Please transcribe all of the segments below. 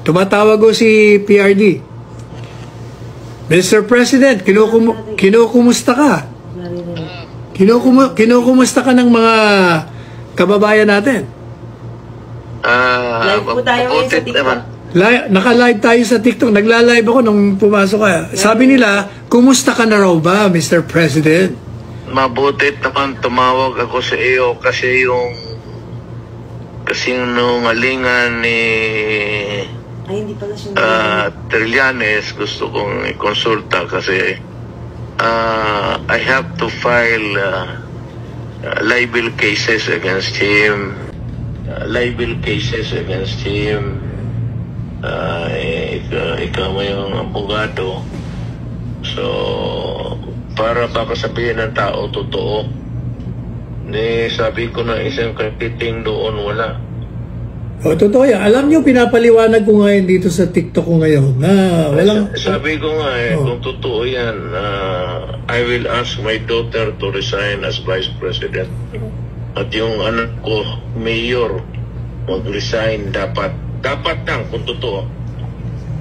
Tumatawag ko si PRD. Mr. President, kinukumusta ka? Kinukumusta ka ng mga kababayan natin? Live po tayo ngayon sa TikTok. Naka-live tayo sa TikTok. Nagla-live ako nung pumasok ka. Sabi nila, kumusta ka na raw ba, Mr. President? Mabuti naman tumawag ako sa iyo kasi yung nungalingan ni Trillanes gusto kong i-consulta kasi I have to file libel cases against him. Ikaw mo yung abogado. So, para baka sabihin ng tao totoo. Sabi ko na isang kapiting doon, wala. O, totoo yan. Alam nyo, pinapaliwanag ko ngayon dito sa TikTok ko ngayon na walang... Sabi ko nga kung totoo yan, I will ask my daughter to resign as Vice President. At yung anak ko, Mayor, mag-resign dapat. Dapat lang kung totoo.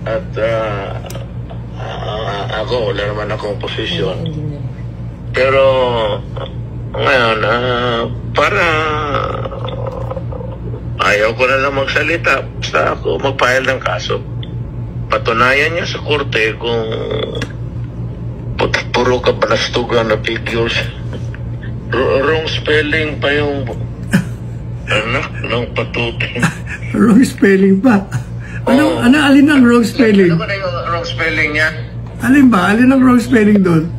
At ako, wala naman akong posisyon. Pero ngayon, para ayaw ko na lang magsalita, basta ako mag-file ng kaso. Patunayan niya sa korte kung puro kabalastugan na figures. Wrong spelling pa yung anak ng patutin. Wrong spelling pa? Alin ang wrong spelling? Ano ba na yung wrong spelling niya? Alin ba? Alin ang wrong spelling doon?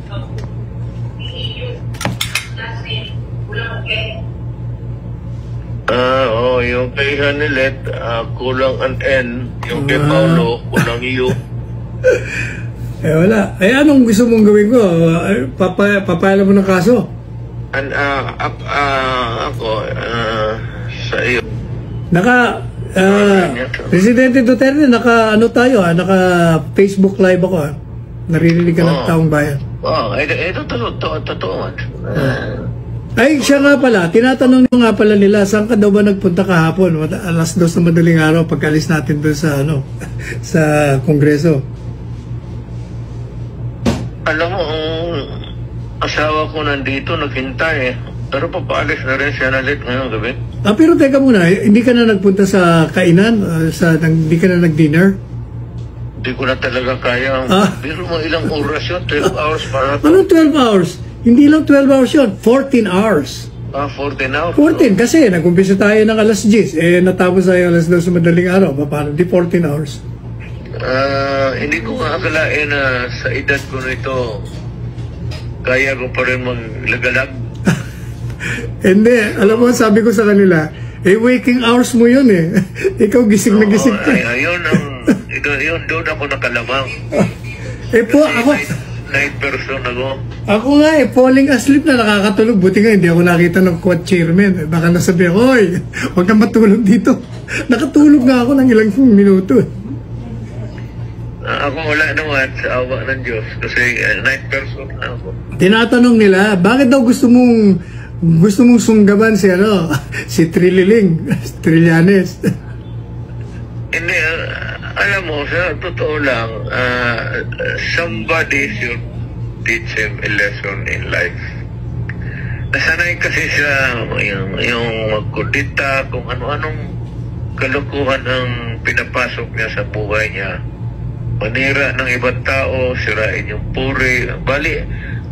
Yung kay Hanilet, kulang an N. Yung kay Paulo, kulang U. Wala. Anong gusto mong gawin ko? Papayala mo ng kaso? Ako, sa iyo. Presidente Duterte, naka Facebook live ako. Naririnig ka ng taong bayan. Ito totoo. Ay, siya nga pala, tinatanong nyo nga pala nila, saan ka daw ba nagpunta kahapon? Alas 2 na madaling araw, pagkalis natin doon sa, sa Kongreso. Alam mo, ang asawa ko nandito, naghintay Pero papaalis na rin siya nalit ngayong gabi. Pero teka muna, hindi ka na nagpunta sa kainan? Hindi ka na nag-dinner? Hindi ko na talaga kaya. Pero mo ilang oras yun, 12 hours para to. Ano 12 hours? Hindi lang 12 hours yun, 14 hours. 14 hours? 14, kasi nag-umpisa tayo ng alas 10, natapos tayo alas 2 sa madaling araw. Paano? Di 14 hours. Hindi ko nga akalain na sa edad ko nito, kaya ko pa rin maglagalag. Hindi, alam mo, sabi ko sa kanila, waking hours mo yun Ikaw gising na gising ka. Yun doon ako nakalamang. Ako... Night person ako. Ako nga falling asleep na nakakatulog. Buti nga hindi ako nakita ng quad chairman. Baka nasabi ako, huwag kang matulog dito. Nakatulog nga ako ng ilang minuto. Ako wala naman sa awa ng Diyos kasi night person na ako. Tinatanong nila, bakit daw gusto mong sunggaban si si Trillanes? Hindi, alam mo, sa totoo lang, somebody should teach him a lesson in life. Nasanay kasi siya yung magkudita, kung ano-anong kalukuhan ang pinapasok niya sa buhay niya. Manira ng ibang tao, sirain yung puri, bali,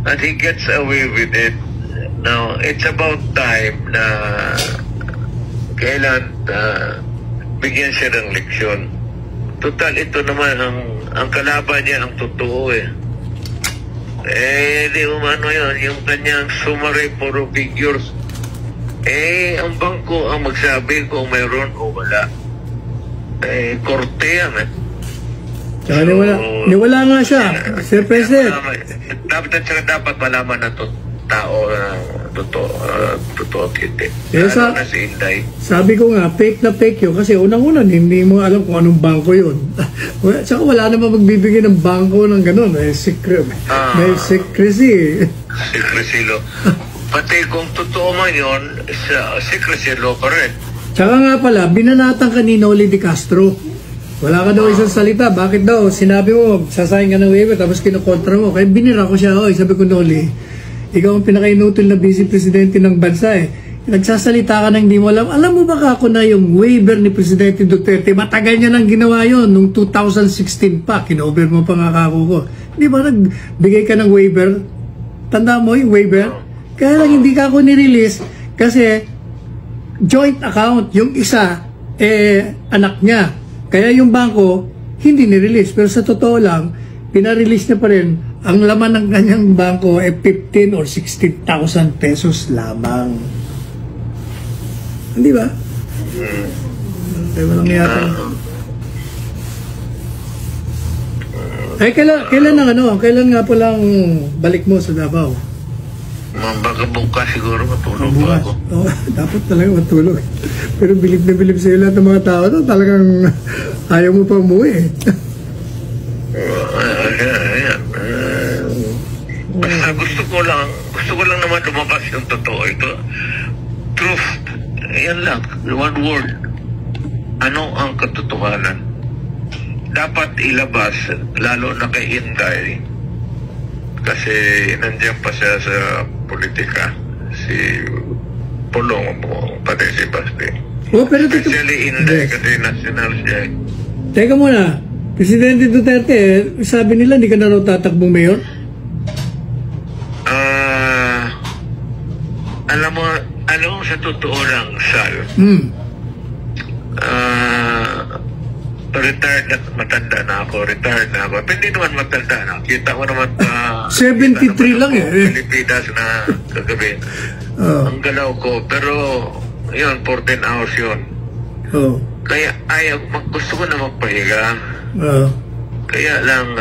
and he gets away with it. Now, it's about time na kailan bigyan siya ng leksyon. Total, ito naman ang kalaban niya, ang totoo di umano yun, yung kanyang summary puro figures. Ang bangko ang magsabi kung mayroon o wala. Korte yan Tsaka niwala nga siya, Sir President. Dapat malaman na tao totoo hindi. Si Inday. Sabi ko nga, fake na fake yun kasi unang-una hindi mo alam kung anong bangko yun. Tsaka wala naman magbibigay ng bangko ng gano'n. May secrecy. Secrecy law. Pati kung totoo man yun, secrecy law pa rin. Tsaka nga pala, binanatan ka ni Noli de Castro. Wala ka daw isang salita. Bakit daw? Sinabi mo, sasayang ka ng waiver, tapos kinukontra mo. Kaya binira ko siya, oy, sabi ko, Noli, ikaw ang pinaka-inutil na vice presidente ng bansa eh. Nagsasalita ka na hindi mo alam. Alam mo ba ako na yung waiver ni Presidente Duterte, matagal niya nang ginawa yon nung 2016 pa. Kinover mo pa nga ako ko. Di ba nagbigay ka ng waiver? Tanda mo yung waiver? Kaya lang hindi ka ako nirelease kasi joint account. Yung isa, anak niya. Kaya yung bangko, hindi nirelease. Pero sa totoo lang, pinarelease niya pa rin. Ang laman ng kanyang bangko ay 15 or 16,000 pesos lamang. Hindi ba? Ay, walang yata. Ay, kailan nga po lang balik mo sa Davao? Baka bukas siguro matulog pa ako. Oh, dapat talaga matulog. Pero bilib na bilib sa'yo lahat ng mga tao to, talagang ayaw mo pa umuwi eh. Basta gusto ko lang naman lumabas yung totoo. Ito, truth. Yan lang, one word. Ano ang katotohanan? Dapat ilabas, lalo na kay Inday. Kasi nandiyan pa siya sa politika. Si Pulong mo, pati si Basti. Oh, pero especially Inday, kasi national siya. Teka muna, Presidente Duterte, sabi nila hindi ka na raw tatakbong mayor? Alam mo sa totoo lang, Sal, retired na, matanda na ako. Pero hindi naman matanda na. Kita ko naman 73 lang eh. Pilipinas na kagabi. Ang galaw ko. Pero, yun, 14 hours yun. Kaya gusto ko na magpahiga. Kaya lang,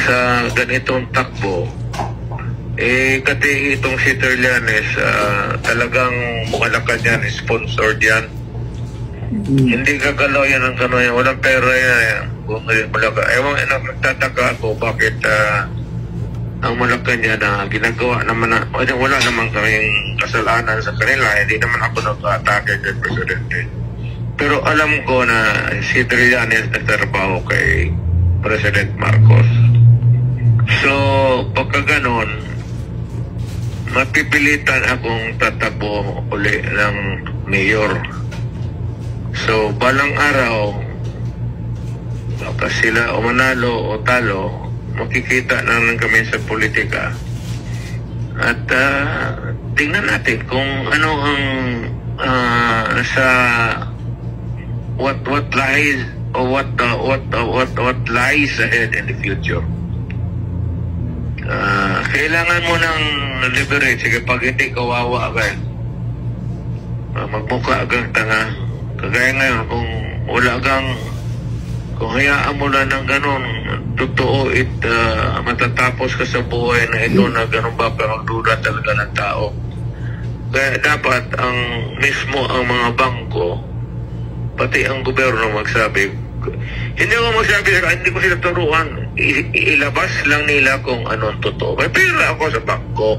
sa ganitong takbo, kasi itong si Terlianes, talagang mukalakad yan, sponsored yan. Hindi gagalaw yan ang gano'n yan. Walang pera yan. Kung Malacan. Ewan, nagtataka ako bakit ang Malacan yan na ginagawa naman na, wala naman kaming kasalanan sa kanila. Hindi naman ako nag-atake kay Presidente. Pero alam ko na si Trillanes nagtrabaho kay President Marcos. So, pagka ganon, mapipilitan akong tatakbo uli ng mayor. So, balang araw, baka sila o manalo o talo, makikita na lang kami sa politika. At tingnan natin kung ano ang sa what lies or what lies ahead in the future. Kailangan mo ng liberate. Sige, pag hindi kawawa ka, magmukha kang tanga. Kagaya ngayon, kung wala kang, kung hayaan mo lang ng ganun, totoo matatapos ka sa buhay na ito na ganun ba, magduda talaga ng tao. Kaya dapat ang mga bangko, pati ang gobyerno magsabi. Hindi ko magsabi, hindi ko sila turuan. Ilabas lang nila kung anong totoo. May pera ako sa bangko.